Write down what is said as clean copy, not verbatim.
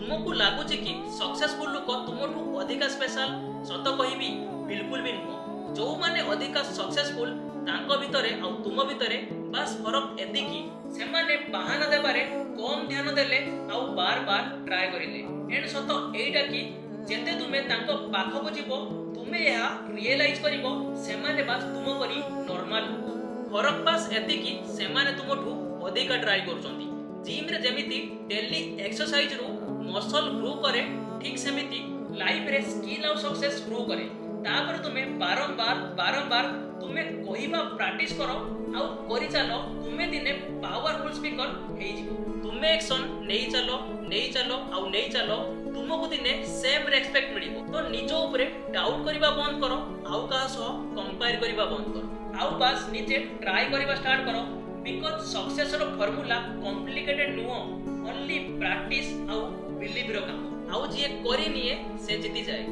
तुमको लगुच कि सक्सेसफुल लोक तुमठू अधिका स्पेशल सत कहबी बिल्कुल भी नुह। जो माने अधिका सक्सेसफुल तांको भितरे आ तुम भितरे बस फरक एतिकी से माने बहाना देबारे कम ध्यान देले आ बार बार ट्राए करिले। एंड सत एटा कि जेते तुमे तांको पाखको जीवो तुमे यहा रियलाइज करिवो से माने बस तुम परी नॉर्मल फरक बस एतिकी से माने तुमठू अधिका ट्राई करछंती। जिम रे जेमिति डेली एक्सरसाइज रु मसल ग्रो करे ठीक सेमिति लाइफ रे स्किल और सक्सेस ग्रो करे। तापर तुमे बारंबार तुमे कहिबा प्रैक्टिस करो आउ करि चलो तुमे दिने पावरफुल स्पीकर हेइ जिवो। तुमे एक्शन नेइ चलो तुमको दिने सेम रेस्पेक्ट मिलिबो। तो निज ऊपर डाउट करिबा बंद करो आउ काहा सह कंपेयर करिबा बंद करो आउ बस निजे ट्राई करिबा स्टार्ट करो। बिकॉज सक्सेस रो फार्मूला कॉम्प्लिकेटेड नुह, ओनली प्रैक्टिस आउ बिलीव रो काम। आउ जे करि निए से जीति जाए।